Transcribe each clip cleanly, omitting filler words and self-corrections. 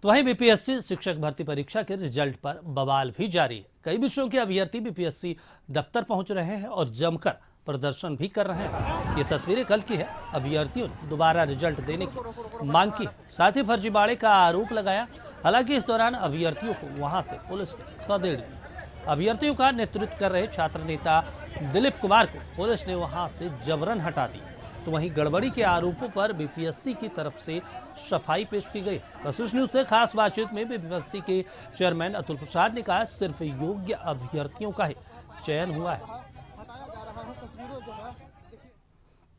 तो वहीं बीपीएससी शिक्षक भर्ती परीक्षा के रिजल्ट पर बवाल भी जारी है। कई विषयों के अभ्यर्थी बीपीएससी दफ्तर पहुंच रहे हैं और जमकर प्रदर्शन भी कर रहे हैं। ये तस्वीरें कल की है। अभ्यर्थियों ने दोबारा रिजल्ट देने की मांग की, साथ ही फर्जीवाड़े का आरोप लगाया। हालांकि इस दौरान अभ्यर्थियों को वहां से पुलिस ने खदेड़ दी। अभ्यर्थियों का नेतृत्व कर रहे छात्र नेता दिलीप कुमार को पुलिस ने वहां से जबरन हटा दी। तो वहीं गड़बड़ी के आरोपों पर बीपीएससी की तरफ से सफाई पेश की गई। वशिष्ठ न्यूज से खास बातचीत में बीपीएससी के चेयरमैन अतुल प्रसाद ने कहा, सिर्फ योग्य अभ्यर्थियों का ही चयन हुआ है।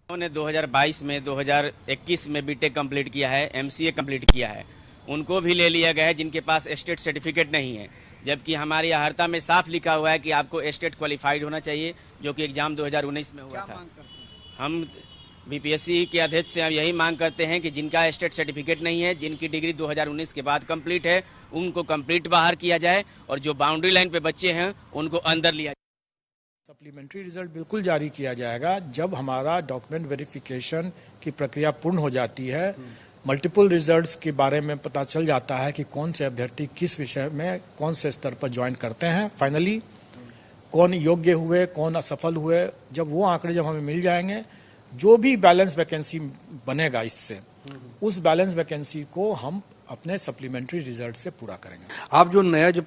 उन्होंने 2022 में 2021 में बीटेक कंप्लीट किया है, एमसीए कंप्लीट किया है, उनको भी ले लिया गया है जिनके पास स्टेट सर्टिफिकेट नहीं है। जबकि हमारी अहर्ता में साफ लिखा हुआ है कि आपको स्टेट क्वालिफाइड होना चाहिए, जो कि एग्जाम 2019 में हुआ था। हम बीपीएससी के अध्यक्ष से यही मांग करते हैं कि जिनका स्टेट सर्टिफिकेट नहीं है, जिनकी डिग्री 2019 के बाद कंप्लीट है, उनको कंप्लीट बाहर किया जाए और जो बाउंड्री लाइन पे बच्चे हैं उनको अंदर लिया जाए। सप्लीमेंट्री रिजल्ट बिल्कुल जारी किया जाएगा जब हमारा डॉक्यूमेंट वेरिफिकेशन की प्रक्रिया पूर्ण हो जाती है। मल्टीपल रिजल्ट्स के बारे में पता चल जाता है कि कौन से अभ्यर्थी किस विषय में कौन से स्तर पर ज्वाइन करते हैं। फाइनली कौन योग्य हुए, कौन असफल हुए, जब वो आंकड़े जब हमें मिल जाएंगे, जो भी बैलेंस वैकेंसी बनेगा इससे, उस बैलेंस वैकेंसी को हम अपने सप्लीमेंट्री रिजल्ट से पूरा करेंगे। आप जो नया जो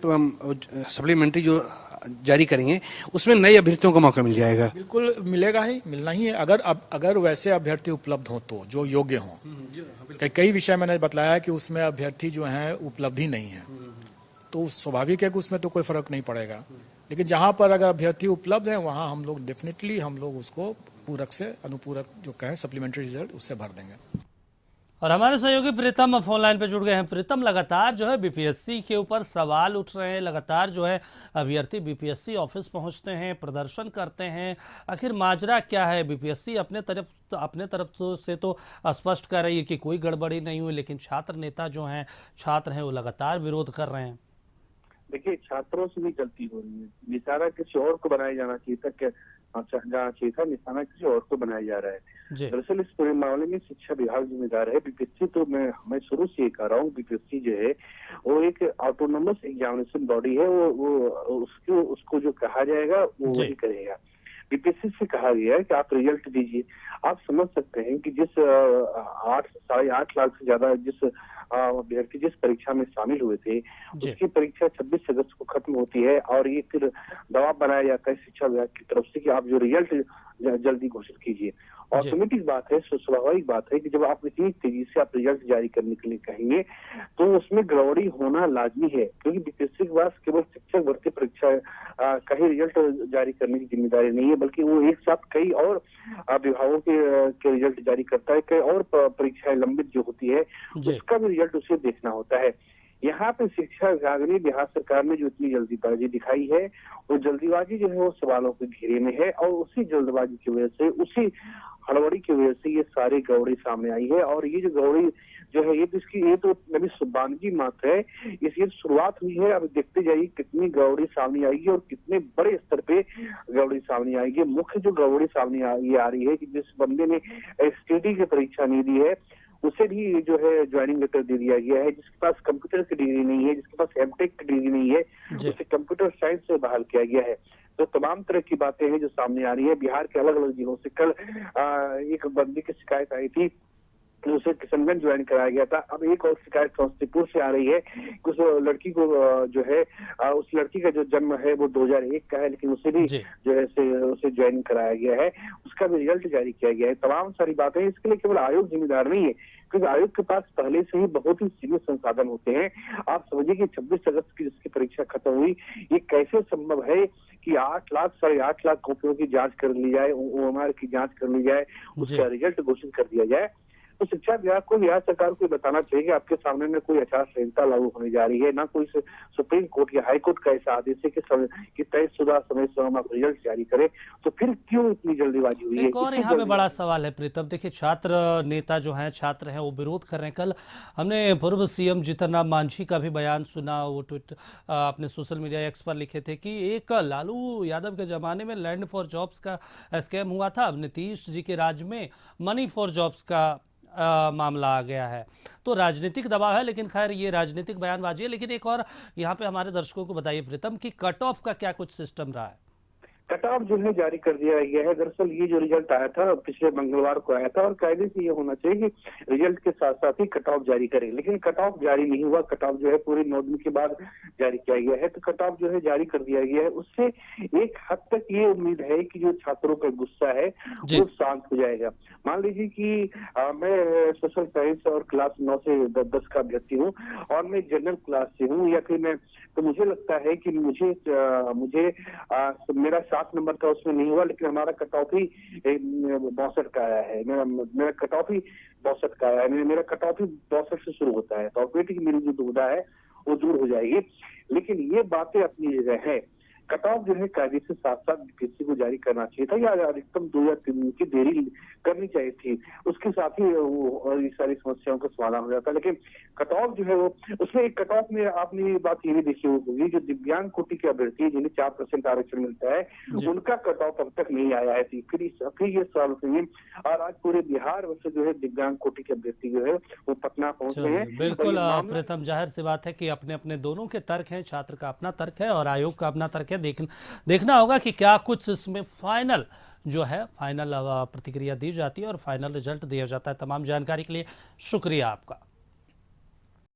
सप्लीमेंट्री जो जारी करेंगे उसमें नए अभ्यर्थियों को मौका मिल जाएगा? बिल्कुल मिलेगा ही, मिलना ही है। अगर वैसे अभ्यर्थी उपलब्ध हो तो जो योग्य हों। कई विषय मैंने बताया कि उसमें अभ्यर्थी जो हैं उपलब्ध ही नहीं है, तो स्वाभाविक है कि उसमें तो कोई फर्क नहीं पड़ेगा। लेकिन जहां पर अगर अभ्यर्थी उपलब्ध है वहां हम लोग डेफिनेटली उसको पूरक से अनुपूरक जो कहें सप्लीमेंट्री रिजल्ट उससे भर देंगे। और हमारे सहयोगी प्रीतम फोन लाइन पे जुड़ गए हैं। प्रीतम, लगातार जो है बीपीएससी के ऊपर सवाल उठ रहे हैं, लगातार जो है अभ्यर्थी बीपीएससी ऑफिस पहुंचते हैं, प्रदर्शन करते हैं। आखिर माजरा क्या है? बीपीएससी अपने तरफ से तो स्पष्ट कर रही है कि कोई गड़बड़ी नहीं हुई, लेकिन छात्र नेता जो हैं, छात्र हैं, वो लगातार विरोध कर रहे हैं। देखिए, छात्रों से भी गलती हो रही है। निशाना किसी और को बनाया जाना चाहिए था, जाना चाहिए था, निशाना किसी और को बनाया जा रहा है। दरअसल इस पूरे मामले में शिक्षा विभाग जिम्मेदार है। बीपीएससी तो मैं शुरू से ये कह रहा हूँ, बीपीएससी जो है वो एक ऑटोनोमस एग्जामिनेशन बॉडी है। वो उसको जो कहा जाएगा वो वही करेगा। बीपीएससी से कहा गया है कि आप रिजल्ट दीजिए। आप समझ सकते हैं कि जिस 8.5 लाख से ज्यादा जिस अभ्यर्थी जिस परीक्षा में शामिल हुए थे, उसकी परीक्षा 26 अगस्त को खत्म होती है और ये फिर दबाव बनाया जाता है शिक्षा विभाग की तरफ से कि आप जो रिजल्ट जल्दी घोषित कीजिए। ऑटोमेटिक बात है, स्वाभाविक बात है कि जब आप इतनी तेजी से आप रिजल्ट जारी करने के लिए कहेंगे तो उसमें गड़बड़ी होना लाजमी है, क्योंकि बीपीएससी के पास केवल शिक्षक भर्ती परीक्षा का ही रिजल्ट जारी करने की जिम्मेदारी नहीं है, बल्कि वो एक साथ कई और विभागों के रिजल्ट जारी करता है। कई और परीक्षाएं लंबित जो होती है उसका भी रिजल्ट उसे देखना होता है। यहाँ पे शिक्षा विभाग ने, बिहार सरकार ने जो इतनी जल्दीबाजी दिखाई है, वो जल्दीबाजी जो है वो सवालों के घेरे में है और उसी जल्दबाजी की वजह से, उसी हड़बड़ी की वजह से ये सारी गड़बड़ी सामने आई है। और ये जो गड़बड़ी जो है ये तो अभी शुभारंभ मात्र है, इसकी शुरुआत हुई है। अब देखते जाइए कितनी गड़बड़ी सामने आएगी और कितने बड़े स्तर पे गड़बड़ी सामने आएगी। मुख्य जो गड़बड़ी सामने आ रही है कि जिस बंदे ने एसटीडी की परीक्षा नहीं दी है उसे भी जो है ज्वाइनिंग लेटर दे दिया गया है। जिसके पास कंप्यूटर की डिग्री नहीं है, जिसके पास एमटेक की डिग्री नहीं है, उसे कंप्यूटर साइंस से बहाल किया गया है। तो तमाम तरह की बातें हैं जो सामने आ रही है। बिहार के अलग अलग जिलों से कल एक बंदी की शिकायत आई थी, उसे किशनगंज ज्वाइन कराया गया था। अब एक और शिकायत समस्तीपुर से आ रही है कि उस लड़की को जो है उस लड़की का जो जन्म है वो 2001 का है, लेकिन उसे भी जो है उसे ज्वाइन कराया गया है, उसका भी रिजल्ट जारी किया गया है। तमाम सारी बातें, इसके लिए केवल आयोग जिम्मेदार नहीं है, क्योंकि आयोग के पास पहले से ही बहुत ही सीमित संसाधन होते हैं। आप समझिए कि 26 अगस्त की जिसकी परीक्षा खत्म हुई, ये कैसे संभव है कि 8 लाख 8.5 लाख कॉपियों की जांच कर ली जाए, ओएमआर की जांच कर ली जाए, उसका रिजल्ट घोषित कर दिया जाए। तो शिक्षा विभाग को, बिहार सरकार को बताना चाहिए कि आपके सामने में कोई आचार संहिता लागू होने जा रही है, ना कोई सुप्रीम कोर्ट या हाई कोर्ट का ऐसा आदेश है कि तयशुदा समय से हम आप रिजल्ट जारी करें, तो फिर क्यों इतनी जल्दीबाजी हुई है? एक और यहाँ पे बड़ा सवाल है प्रीतम, देखिए छात्र नेता जो हैं, छात्र हैं, वो विरोध कर रहे हैं। कल हमने पूर्व सीएम जीतन राम मांझी का भी बयान सुना, वो ट्वीट अपने सोशल मीडिया एक्स पर लिखे थे कि एक लालू यादव के जमाने में लैंड फॉर जॉब्स का स्कैम हुआ था, अब नीतीश जी के राज में मनी फॉर जॉब्स का मामला आ गया है। तो राजनीतिक दबाव है, लेकिन खैर ये राजनीतिक बयानबाजी है। लेकिन एक और यहाँ पे हमारे दर्शकों को बताइए प्रीतम कि कट ऑफ का क्या कुछ सिस्टम रहा है? कट ऑफ जो है जारी कर दिया गया है। दरअसल ये जो रिजल्ट आया था पिछले मंगलवार को आया था और कायदे से ये होना चाहिए कि रिजल्ट के साथ साथ ही कट ऑफ जारी करें, लेकिन कट ऑफ जारी नहीं हुआ। कट ऑफ जो है पूरे 9 दिन के बाद जारी किया गया है, तो कट ऑफ जो है जारी कर दिया गया है। उससे एक हद तक ये उम्मीद है कि जो छात्रों का गुस्सा है वो शांत हो जाएगा। मान लीजिए कि मैं सोशल साइंस और क्लास 9 से 10 का अभ्यर्थी हूँ और मैं जनरल क्लास से हूँ, या फिर मैं तो मुझे लगता है कि मुझे मेरा 7 नंबर था उसमें नहीं हुआ, लेकिन हमारा कट ऑफ ही 62 का आया है। मेरा कट ऑफ ही 62 का आया है। मेरा कट ऑफ ही 62 से शुरू होता है, तो ऑटोमेटिक मेरी जो दुविधा है वो दूर हो जाएगी। लेकिन ये बातें अपनी जगह है। कट ऑफ जो है कायदे से साथ साथ बीपीएससी को जारी करना चाहिए था, या अधिकतम 2 या 3 दिन की देरी करनी चाहिए थी। उसके साथ ही ये सारी समस्याओं का समाधान हो जाता है। लेकिन कट ऑफ जो है वो उसमें एक कट ऑफ में आपने ये बात ये भी देखी होगी, जो दिव्यांग कोटि के अभ्यर्थी जिन्हें 4% आरक्षण मिलता है उनका कट ऑफ अब तक नहीं आया है। फिर ये सवाल उठेंगे। और आज पूरे बिहार से जो है दिव्यांग कोटि के अभ्यर्थी जो है वो पटना पहुंच गए हैं। बिल्कुल प्रीतम, जाहिर सी बात है कि अपने अपने दोनों के तर्क हैं, छात्र का अपना तर्क है और आयोग का अपना तर्क है। देखना होगा कि क्या कुछ इसमें फाइनल जो है फाइनल प्रतिक्रिया दी जाती है और फाइनल रिजल्ट दिया जाता है। तमाम जानकारी के लिए शुक्रिया आपका।